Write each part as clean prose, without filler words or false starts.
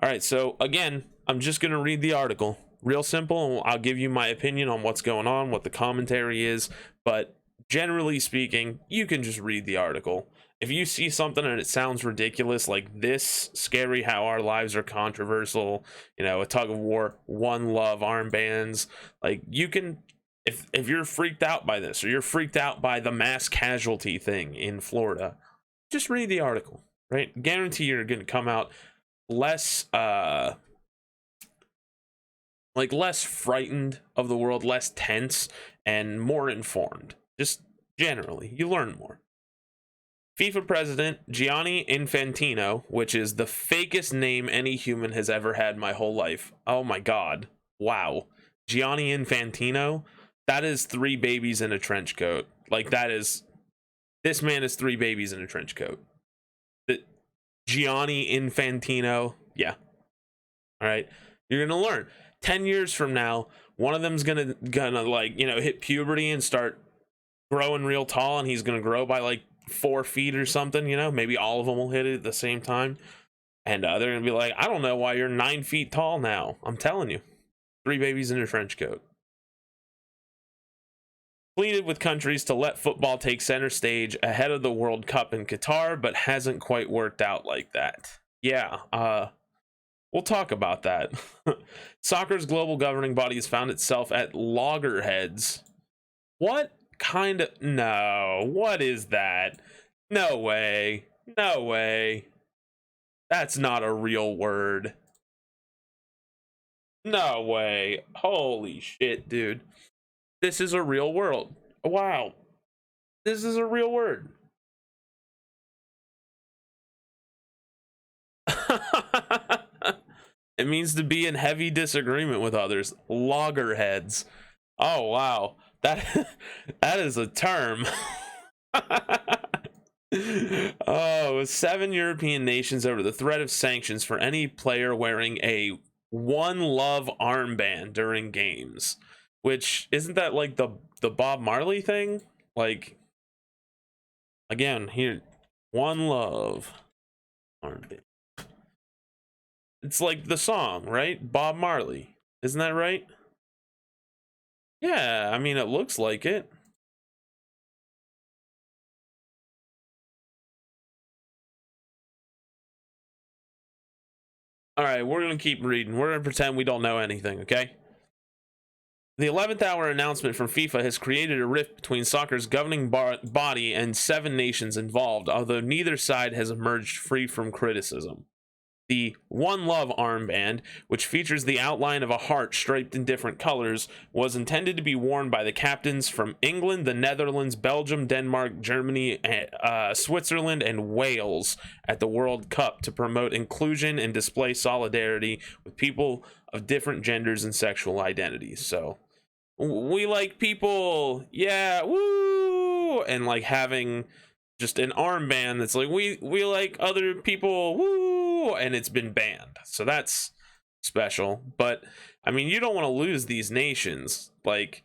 All right, so again, I'm just going to read the article. Real simple. I'll give you my opinion on what's going on, what the commentary is, but generally speaking, you can just read the article. If you see something and it sounds ridiculous, like this, scary how our lives are controversial, a tug of war, one love, armbands, like you can, if you're freaked out by this, or you're freaked out by the mass casualty thing in Florida, just read the article, right? Guarantee you're going to come out less less frightened of the world, less tense, and more informed. Just generally, you learn more. FIFA president Gianni Infantino, which is the fakest name any human has ever had my whole life. Oh my god. Wow. Gianni Infantino, that is 3 babies in a trench coat. Like this man is 3 babies in a trench coat. Gianni Infantino, yeah. All right, you're gonna learn. 10 years from now, one of them's gonna hit puberty and start growing real tall, and he's gonna grow by like 4 feet or something. Maybe all of them will hit it at the same time, and they're gonna be like, I don't know why you're 9 feet tall now. I'm telling you, 3 babies in a trench coat. Pleaded with countries to let football take center stage ahead of the World Cup in Qatar, but hasn't quite worked out like that. Yeah, we'll talk about that. Soccer's global governing body has found itself at loggerheads. What kind of... No, what is that? No way. No way. That's not a real word. No way. Holy shit, dude. This is a real world. Wow. This is a real word. It means to be in heavy disagreement with others. Loggerheads. Oh, wow. That is a term. Oh, 7 European nations over the threat of sanctions for any player wearing a One Love armband during games. Which, isn't that like the Bob Marley thing? Like, again, here, One Love armband. It's like the song, right? Bob Marley. Isn't that right? Yeah, I mean, it looks like it. All right, we're going to keep reading. We're going to pretend we don't know anything, okay? The 11th hour announcement from FIFA has created a rift between soccer's governing body and 7 nations involved, although neither side has emerged free from criticism. The One Love armband, which features the outline of a heart striped in different colors, was intended to be worn by the captains from England, the Netherlands, Belgium, Denmark, Germany, Switzerland, and Wales at the World Cup to promote inclusion and display solidarity with people of different genders and sexual identities. So, we like people, yeah, woo, and like having just an armband that's like we like other people, woo, and it's been banned. So that's special. But I mean, you don't want to lose these nations like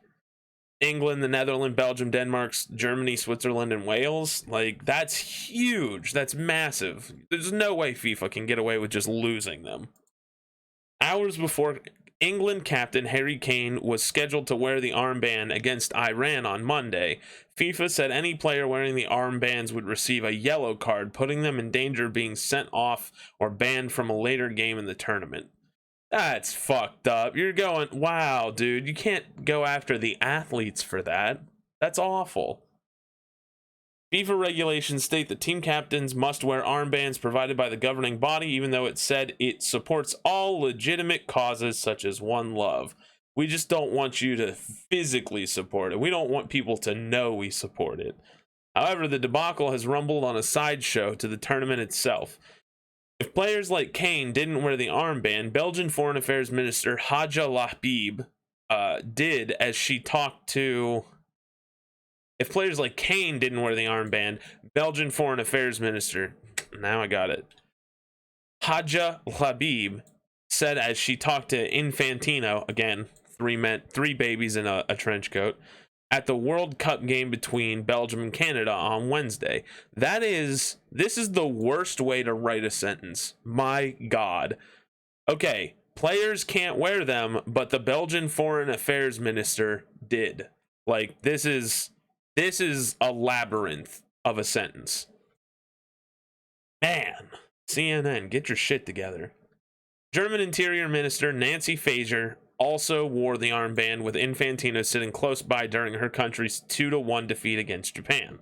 England, the Netherlands, Belgium, Denmark, Germany, Switzerland, and Wales. Like, that's huge. That's massive. There's no way FIFA can get away with just losing them. Hours before England captain Harry Kane was scheduled to wear the armband against Iran on Monday, FIFA said any player wearing the armbands would receive a yellow card, putting them in danger of being sent off or banned from a later game in the tournament. That's fucked up. You're going, wow, dude, you can't go after the athletes for that. That's awful. FIFA regulations state that team captains must wear armbands provided by the governing body, even though it said it supports all legitimate causes such as One Love. We just don't want you to physically support it. We don't want people to know we support it. However, the debacle has rumbled on a sideshow to the tournament itself. If players like Kane didn't wear the armband, Belgian Foreign Affairs Minister Hadja Lahbib did as she talked to... If players like Kane didn't wear the armband, Belgian Foreign Affairs Minister, now I got it, Hadja Lahbib said as she talked to Infantino, again, 3 babies in a trench coat, at the World Cup game between Belgium and Canada on Wednesday. This is the worst way to write a sentence. My God. Okay, players can't wear them, but the Belgian foreign affairs minister did. Like, this is a labyrinth of a sentence. Man, CNN, get your shit together. German Interior Minister Nancy Faeser also wore the armband, with Infantino sitting close by during her country's 2-1 defeat against Japan.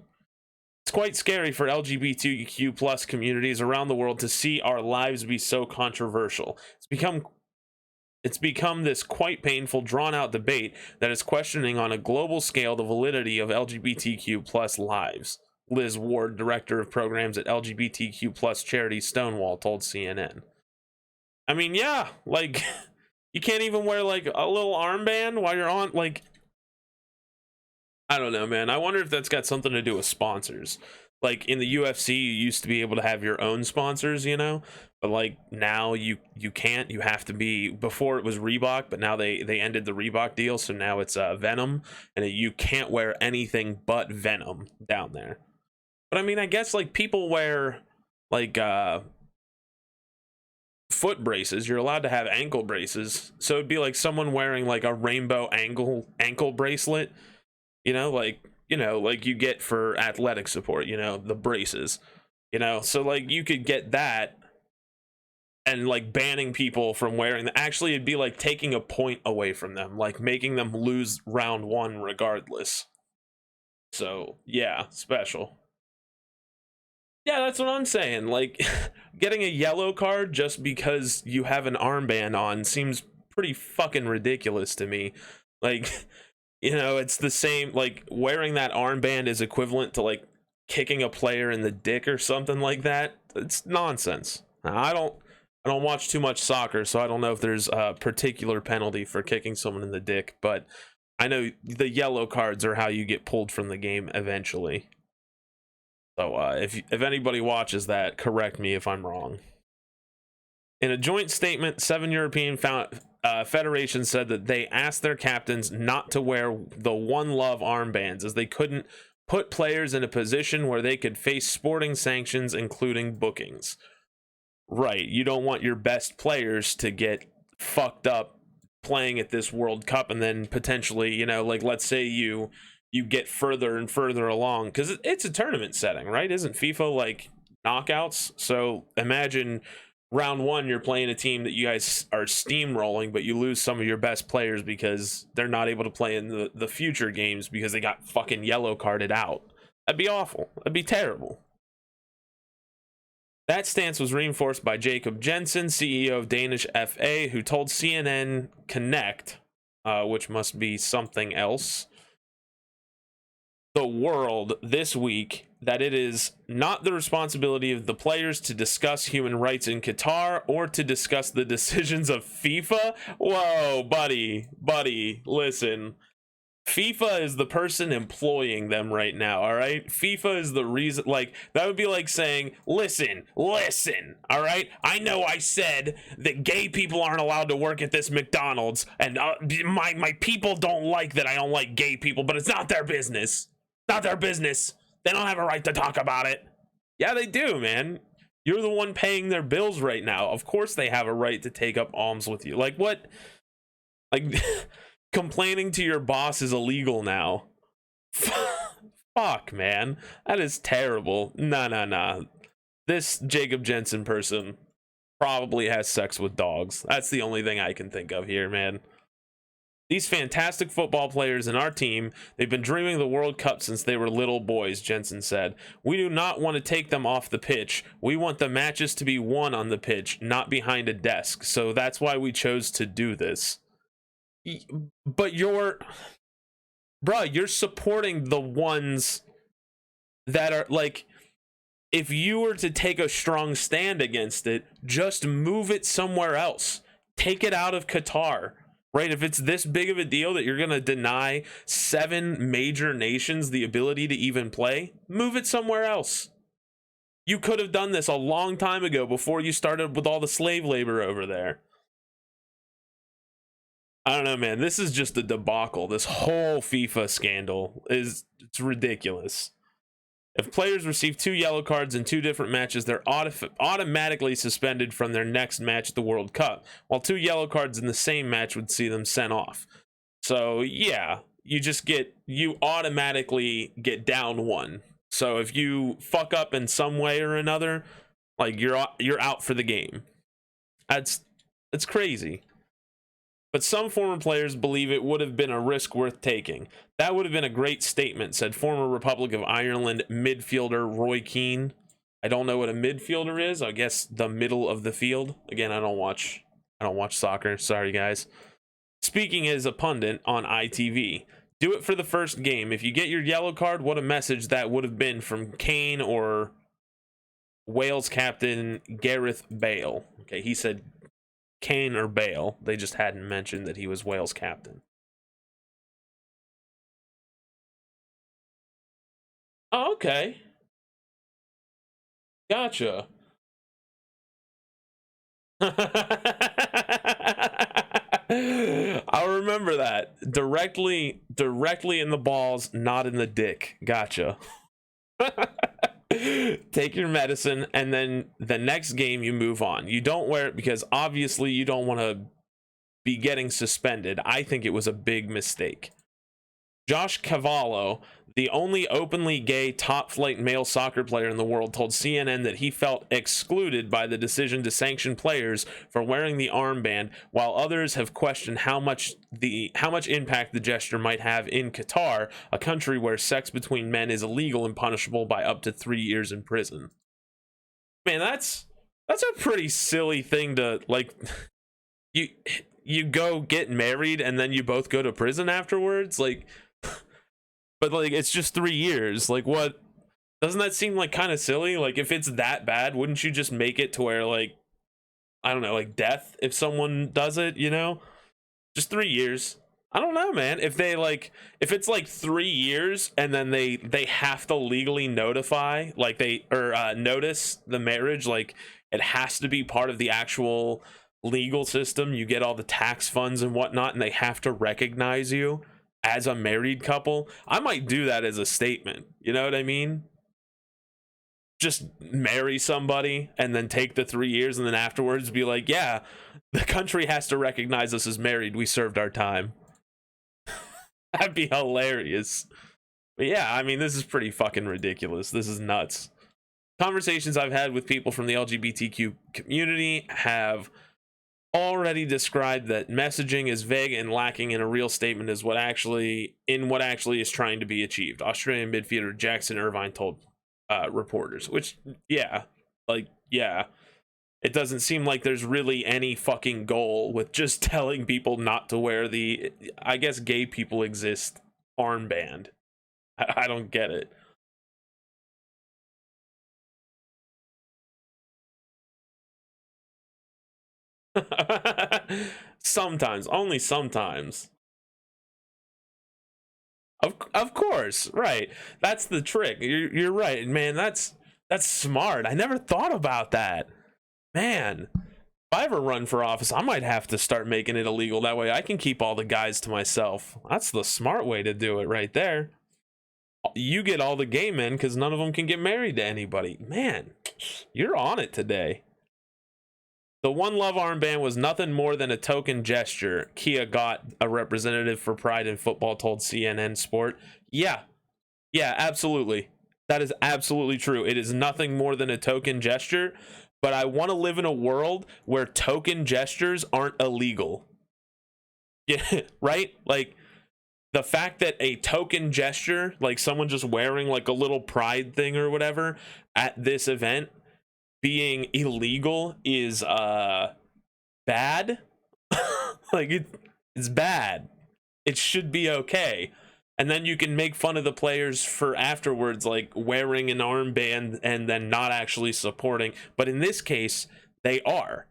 It's quite scary for LGBTQ plus communities around the world to see our lives be so controversial. It's become this quite painful, drawn-out debate that is questioning on a global scale the validity of LGBTQ plus lives. Liz Ward, director of programs at LGBTQ plus charity Stonewall, told CNN. I mean, yeah, like, you can't even wear, like, a little armband while you're on, like, I don't know, man. I wonder if that's got something to do with sponsors. Like, in the UFC, you used to be able to have your own sponsors, you know? But, like, now you can't. You have to be, before it was Reebok, but now they ended the Reebok deal, so now it's Venom, and you can't wear anything but Venom down there. But, I mean, I guess, like, people wear, like, foot braces. You're allowed to have ankle braces. So it'd be like someone wearing, like, a rainbow ankle bracelet, you know, like you get for athletic support, you know, the braces, you know. So, like, you could get that, and, like, banning people from wearing that. Actually, it'd be like taking a point away from them, like making them lose round one regardless. So yeah, special. Yeah, that's what I'm saying. Like, getting a yellow card just because you have an armband on seems pretty fucking ridiculous to me. Like, you know, it's the same, like, wearing that armband is equivalent to, like, kicking a player in the dick or something like that. It's nonsense. I don't watch too much soccer, so I don't know if there's a particular penalty for kicking someone in the dick, but I know the yellow cards are how you get pulled from the game eventually. So if anybody watches that, correct me if I'm wrong. In a joint statement, 7 European federations said that they asked their captains not to wear the One Love armbands, as they couldn't put players in a position where they could face sporting sanctions, including bookings. Right, you don't want your best players to get fucked up playing at this World Cup, and then potentially, you know, like, let's say you get further and further along, because it's a tournament setting, right? Isn't FIFA like knockouts? So imagine round one, you're playing a team that you guys are steamrolling, but you lose some of your best players because they're not able to play in the future games because they got fucking yellow carded out. That'd be awful. That'd be terrible. That stance was reinforced by Jacob Jensen, CEO of Danish FA, who told CNN Connect, which must be something else, the world this week, that it is not the responsibility of the players to discuss human rights in Qatar or to discuss the decisions of FIFA. Whoa, buddy, listen. FIFA is the person employing them right now, all right? FIFA is the reason. Like, that would be like saying, listen, all right? I know I said that gay people aren't allowed to work at this McDonald's, and my people don't like that I don't like gay people, but it's not their business. Not their business. They don't have a right to talk about it. Yeah, they do, man. You're the one paying their bills right now. Of course they have a right to take up alms with you. Like, what? Like, complaining to your boss is illegal now. Fuck, man. That is terrible. Nah. This Jacob Jensen person probably has sex with dogs. That's the only thing I can think of here, man. These fantastic football players in our team, they've been dreaming of the World Cup since they were little boys, Jensen said. We do not want to take them off the pitch. We want the matches to be won on the pitch, not behind a desk. So that's why we chose to do this. But you're supporting the ones that are, like, if you were to take a strong stand against it, just move it somewhere else. Take it out of Qatar. Right, if it's this big of a deal that you're going to deny 7 major nations the ability to even play, move it somewhere else. You could have done this a long time ago before you started with all the slave labor over there. I don't know, man. This is just a debacle. This whole FIFA scandal it's ridiculous. If players receive 2 yellow cards in 2 different matches, they're automatically suspended from their next match at the World Cup, while 2 yellow cards in the same match would see them sent off. So yeah, you automatically get down 1. So if you fuck up in some way or another, like you're out for the game. It's crazy. But some former players believe it would have been a risk worth taking. That would have been a great statement, said former Republic of Ireland midfielder Roy Keane. I don't know what a midfielder is. I guess the middle of the field. Again, I don't watch soccer. Sorry, guys. Speaking as a pundit on ITV. Do it for the first game. If you get your yellow card, what a message that would have been from Kane or Wales captain Gareth Bale. Okay, he said Kane or Bale. They just hadn't mentioned that he was Wales captain. Oh, okay. Gotcha. I'll remember that. Directly in the balls, not in the dick. Gotcha. Take your medicine, and then the next game you move on. You don't wear it because obviously you don't want to be getting suspended. I think it was a big mistake. Josh Cavallo, the only openly gay top-flight male soccer player in the world, told CNN that he felt excluded by the decision to sanction players for wearing the armband, while others have questioned how much impact the gesture might have in Qatar, a country where sex between men is illegal and punishable by up to 3 years in prison. Man, that's a pretty silly thing to, like, you go get married and then you both go to prison afterwards, like. But like, it's just 3 years. Like, what? Doesn't that seem like kind of silly? Like, if it's that bad, wouldn't you just make it to where, like, I don't know, like death if someone does it, you know? Just 3 years. I don't know, man. If it's like 3 years and then they have to legally notify, like notice the marriage, like it has to be part of the actual legal system. You get all the tax funds and whatnot, and they have to recognize you as a married couple. I might do that as a statement. You know what I mean? Just marry somebody and then take the 3 years, and then afterwards be like, yeah, the country has to recognize us as married. We served our time. That'd be hilarious. But yeah, I mean, this is pretty fucking ridiculous. This is nuts. Conversations I've had with people from the LGBTQ community have already described that messaging is vague and lacking in a real statement is what actually is trying to be achieved. Australian midfielder Jackson Irvine told reporters, which yeah, it doesn't seem like there's really any fucking goal with just telling people not to wear the, I guess gay people exist, armband. I don't get it. Sometimes, only sometimes. Of course, right. That's the trick. You're right, man. That's smart. I never thought about that. Man, if I ever run for office, I might have to start making it illegal. That way I can keep all the guys to myself. That's the smart way to do it right there. You get all the gay men because none of them can get married to anybody. Man, you're on it today. The One Love armband was nothing more than a token gesture. Kia Gott, a representative for Pride in Football, told CNN Sport. Yeah, absolutely. That is absolutely true. It is nothing more than a token gesture, but I want to live in a world where token gestures aren't illegal. Yeah, right? Like, the fact that a token gesture, like someone just wearing like a little pride thing or whatever at this event, being illegal is bad. Like, it's bad. It should be okay. And then you can make fun of the players for afterwards, like wearing an armband and then not actually supporting. But in this case, they are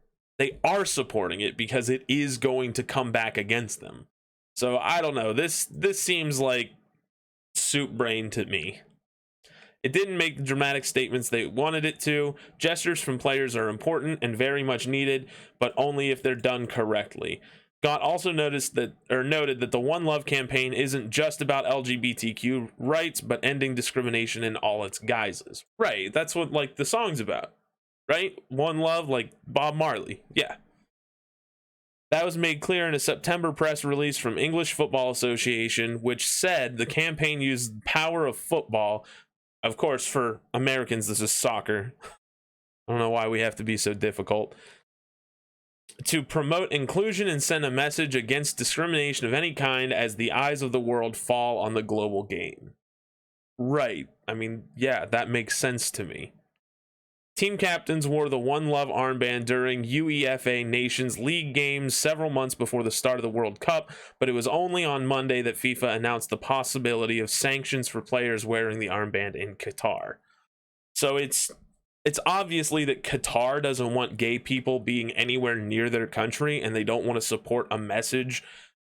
supporting it because it is going to come back against them. So I don't know, this seems like soup brain to me. It didn't make the dramatic statements they wanted it to. Gestures from players are important and very much needed, but only if they're done correctly. Scott also noted that the One Love campaign isn't just about LGBTQ rights, but ending discrimination in all its guises. Right, that's what like the song's about, right? One Love, like Bob Marley. Yeah. That was made clear in a September press release from English Football Association, which said the campaign used the power of football. Of course, for Americans, this is soccer. I don't know why we have to be so difficult. To promote inclusion and send a message against discrimination of any kind as the eyes of the world fall on the global game. Right. I mean, yeah, that makes sense to me. Team captains wore the One Love armband during UEFA Nations League games several months before the start of the World Cup, but it was only on Monday that FIFA announced the possibility of sanctions for players wearing the armband in Qatar. So it's obviously that Qatar doesn't want gay people being anywhere near their country, and they don't want to support a message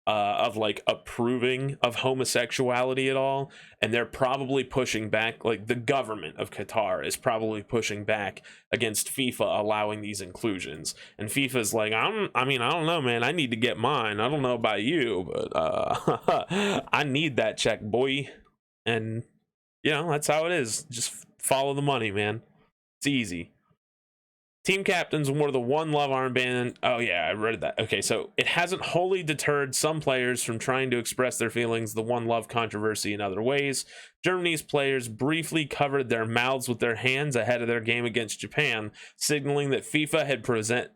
of like approving of homosexuality at all. And they're probably pushing back, like the government of Qatar is probably pushing back against FIFA allowing these inclusions. And FIFA's like, I don't know, man. I need to get mine. I don't know about you, but I need that check, boy. And you know, that's how it is. Just follow the money, man. It's easy. Team captains wore the One Love armband. Oh, yeah, I read that. Okay, so it hasn't wholly deterred some players from trying to express their feelings, the One Love controversy in other ways. Germany's players briefly covered their mouths with their hands ahead of their game against Japan, signaling that FIFA had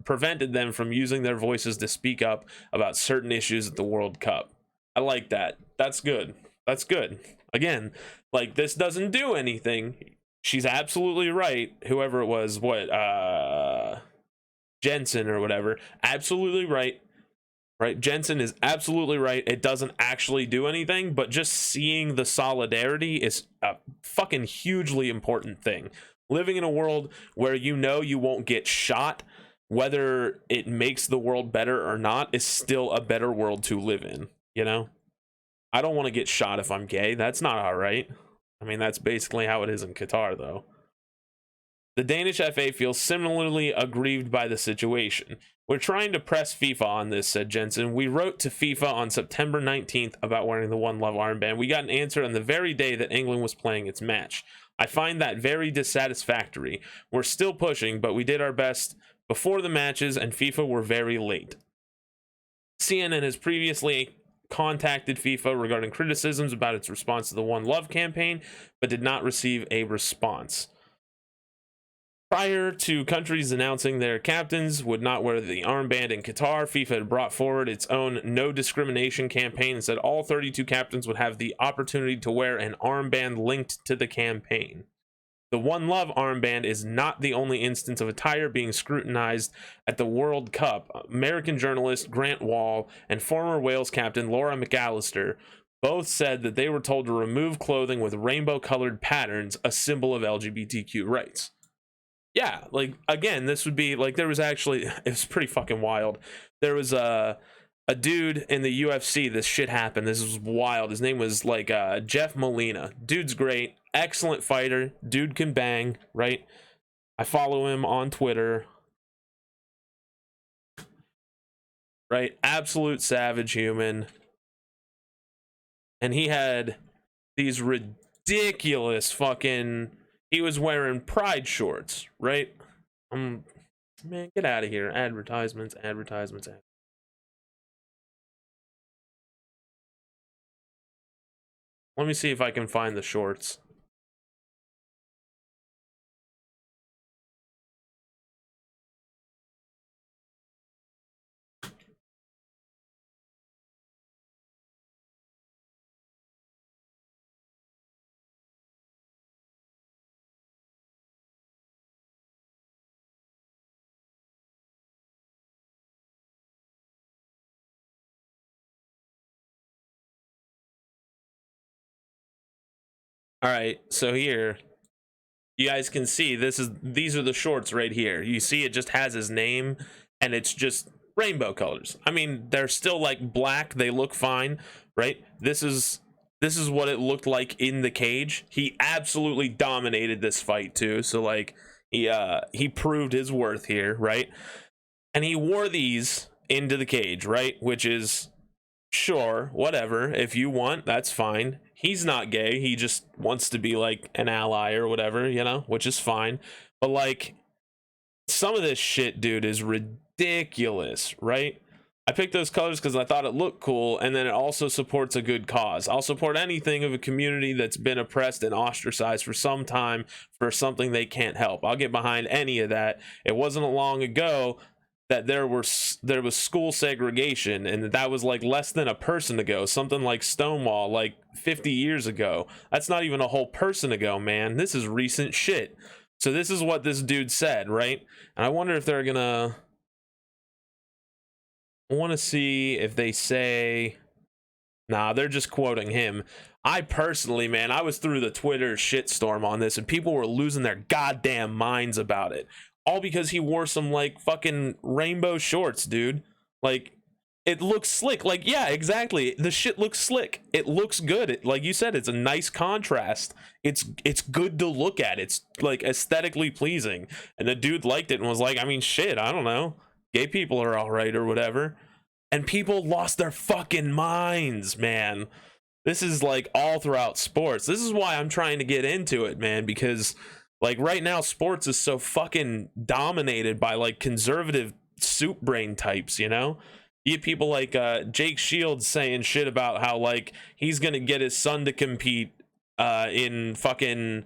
prevented them from using their voices to speak up about certain issues at the World Cup. I like that. That's good. That's good. Again, like, this doesn't do anything. She's absolutely right. Whoever it was, Jensen or whatever, absolutely right. Right? Jensen is absolutely right. It doesn't actually do anything, but just seeing the solidarity is a fucking hugely important thing. Living in a world where you know you won't get shot, whether it makes the world better or not, is still a better world to live in, you know? I don't want to get shot if I'm gay. That's not all right. I mean, that's basically how it is in Qatar, though. The Danish FA feels similarly aggrieved by the situation. We're trying to press FIFA on this, said Jensen. We wrote to FIFA on September 19th about wearing the One Love armband. We got an answer on the very day that England was playing its match. I find that very dissatisfactory. We're still pushing, but we did our best before the matches, and FIFA were very late. CNN has previously contacted FIFA regarding criticisms about its response to the One Love campaign, but did not receive a response. Prior to countries announcing their captains would not wear the armband in Qatar, FIFA had brought forward its own no discrimination campaign and said all 32 captains would have the opportunity to wear an armband linked to the campaign. The One Love armband is not the only instance of attire being scrutinized at the World Cup. American journalist Grant Wall and former Wales captain Laura McAllister both said that they were told to remove clothing with rainbow-colored patterns, a symbol of LGBTQ rights. Yeah, like, again, this would be, like, there was actually, it was pretty fucking wild. There was a dude in the UFC, this shit happened. This was wild. His name was, like, Jeff Molina. Dude's great. Excellent fighter. Dude can bang, right? I follow him on Twitter. Right? Absolute savage human. And he had these ridiculous fucking... He was wearing pride shorts, right? Man, get out of here. Advertisements. Let me see if I can find the shorts. All right, so here you guys can see these are the shorts right here. You see it just has his name and it's just rainbow colors. I mean, they're still like black, they look fine, right? This is what it looked like in the cage. He absolutely dominated this fight too. So like he proved his worth here, right? And he wore these into the cage, right? Which is, sure, whatever. If you want, that's fine. He's not gay. He just wants to be like an ally or whatever, you know, which is fine. But like, some of this shit, dude, is ridiculous, right? I picked those colors because I thought it looked cool, and then it also supports a good cause. I'll support anything of a community that's been oppressed and ostracized for some time for something they can't help. I'll get behind any of that. It wasn't long ago that there was school segregation, and that was like less than a person ago. Something like Stonewall, like 50 years ago. That's not even a whole person ago, man. This is recent shit. So this is what this dude said, right? And I wonder if they're gonna... I want to see if they say... Nah, they're just quoting him. I personally, man, I was through the Twitter shitstorm on this, and people were losing their goddamn minds about it. All because he wore some, like, fucking rainbow shorts, dude. Like, it looks slick. Like, yeah, exactly. The shit looks slick. It looks good. Like you said, it's a nice contrast. It's good to look at. It's, like, aesthetically pleasing. And the dude liked it and was like, I mean, shit, I don't know. Gay people are all right or whatever. And people lost their fucking minds, man. This is like all throughout sports. This is why I'm trying to get into it, man, because like right now sports is so fucking dominated by like conservative soup brain types, you know? You have people like Jake Shields saying shit about how like he's gonna get his son to compete in fucking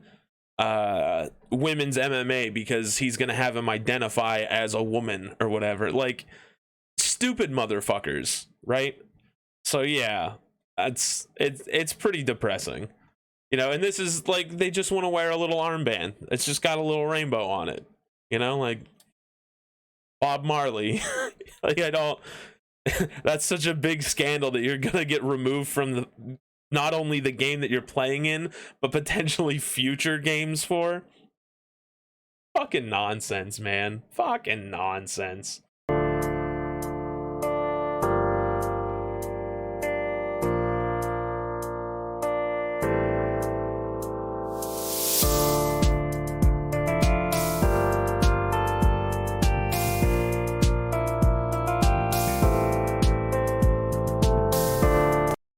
women's MMA because he's gonna have him identify as a woman or whatever. Like, stupid motherfuckers, right? So yeah, it's pretty depressing, you know. And this is like they just want to wear a little armband. It's just got a little rainbow on it, you know, like Bob Marley. Like, I don't. That's such a big scandal that you're gonna get removed from the not only the game that you're playing in, but potentially future games for. Fucking nonsense, man. Fucking nonsense.